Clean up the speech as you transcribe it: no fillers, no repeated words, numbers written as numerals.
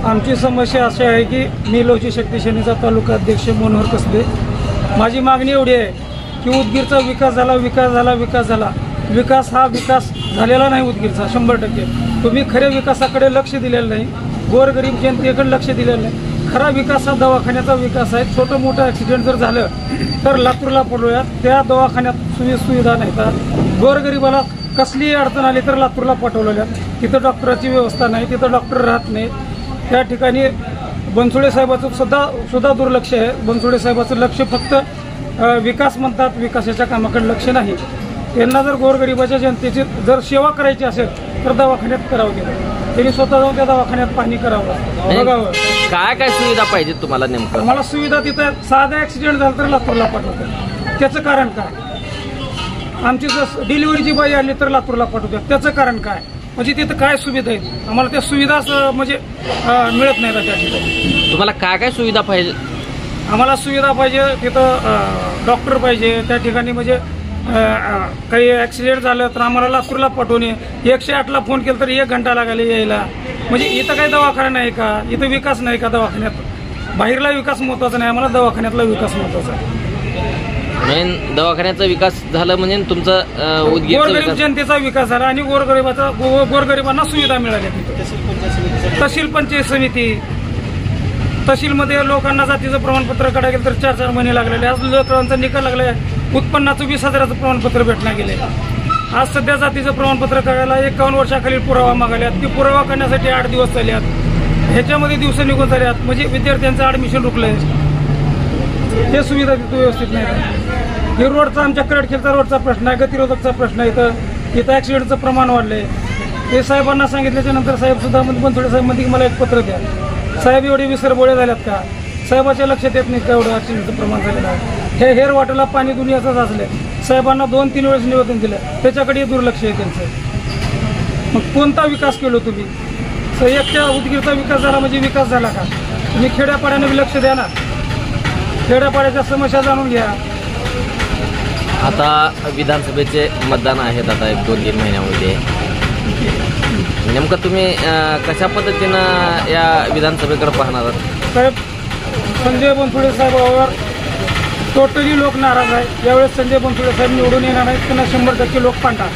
आमची समस्या अशी आहे की मी लोची शक्ती सेनेचा तालुका अध्यक्ष मनोहर कसबे। माझी मागणी एवढी आहे की उदगीरचा विकास झाला। विकास हा विकास झालेला नाही उदगीरचा 100%। तुम्ही खऱ्या विकासाकडे लक्ष दिलेलं नाही, गोरगरीब जनतेकडे लक्ष दिलेलं नाही। खरा विकास हा दवाखान्याचा विकास आहे। छोटं मोठं ॲक्सिडेंट जर झालं तर लातूरला पडूयात, त्या दवाखान्यात सुविधा नाही तर गोरगरिबाला कसलीही अडचण आली तर लातूरला पाठवलेल्या, तिथं डॉक्टराची व्यवस्था नाही, तिथं डॉक्टर राहत नाही। त्या ठिकाणी बनसोडे साहेबाचं सुद्धा दुर्लक्ष आहे। बनसोडे साहेबाचं लक्ष फक्त विकास म्हणतात, विकासाच्या कामाकडे लक्ष नाही। त्यांना जर गोरगरिबाच्या जनतेची जर सेवा करायची असेल तर दवाखान्यात करावं गेलं, त्यांनी स्वतः जाऊन त्या दवाखान्यात पाहणी करावं, बघावं काय सुविधा पाहिजे तुम्हाला नेमकं। मला सुविधा तिथं साधा ॲक्सिडेंट झाला तर लातूरला पाठवतात, त्याचं कारण काय? आमची जर डिलिव्हरीची बाई आली तर लातूरला पाठवतात, त्याचं कारण काय? म्हणजे तिथं काय सुविधा आहेत, आम्हाला त्या सुविधा म्हणजे मिळत नाही त्या ठिकाणी। तुम्हाला काय सुविधा पाहिजे? आम्हाला सुविधा पाहिजे, तिथं डॉक्टर पाहिजे त्या ठिकाणी। म्हणजे काही ॲक्सिडेंट झालं तर आम्हाला लातूरला पाठवणे, 108ला फोन केला तर 1 घंटा लागला यायला। म्हणजे इथं काही दवाखाना नाही का? इथं विकास नाही का दवाखान्यात? बाहेरला विकास महत्वाचा नाही, आम्हाला दवाखान्यातला विकास महत्वाचा आहे। मेन दवाखान्याचा विकास झाला म्हणजे तुमचा गोरगरीब जनतेचा विकास झाला आणि गोरगरिबांना सुविधा मिळाल्या। तिथं तहसील पंचायत समिती, तहसीलमध्ये लोकांना जातीचं प्रमाणपत्र काढायला गेलं तर 4-4 महिने लागलेले। आज लोकांचा निकाल लागला, उत्पन्नाचं 20,000चं प्रमाणपत्र भेटणार गेले। आज सध्या जातीचं प्रमाणपत्र काढायला 51 वर्षाखालील पुरावा मागाल्यात, ती पुरावा करण्यासाठी 8 दिवस चालल्यात, ह्याच्यामध्ये दिवस निघून झाल्यात। म्हणजे विद्यार्थ्यांचं ॲडमिशन रुकलंय, हे सुविधा तिथं व्यवस्थित नाही। हे रोडचा आमच्या करडखेलचा रोडचा प्रश्न आहे, गतिरोधकचा प्रश्न आहे, इथं ॲक्सिडेंटचं प्रमाण वाढलंय। हे साहेबांना सांगितल्याच्या नंतर साहेब सुद्धा बनसोडे साहेब मध्ये मला एक पत्र द्या, साहेब एवढे विसरबोळे झाल्यात का? साहेबाच्या लक्षात येत नाही का एवढं ॲक्सिडेंटचं प्रमाण झालेलं आहे? हे हेअर वॉटरला पाणी दुनियाचंच असलंय, साहेबांना 2-3 वेळेस निवेदन दिलं, त्याच्याकडे दुर्लक्ष आहे त्यांचं। मग कोणता विकास केलो तुम्ही? एकट्या उदगीरचा विकास झाला म्हणजे विकास झाला का? तुम्ही खेड्यापाड्याने लक्ष द्या ना, खेड्यापाड्याच्या समस्या जाणून घ्या। आता विधानसभेचे मतदान आहेत, आता 1-2-3 महिन्यामध्ये नेमकं तुम्ही कशा पद्धतीनं या विधानसभेकडे पाहणार आहात? साहेब, संजय बनसोडे साहेबांवर टोटली लोक नाराज आहे। यावेळेस संजय बनसोडे साहेब निवडून येणार आहेत, त्यांना 100% लोक पाठवणार।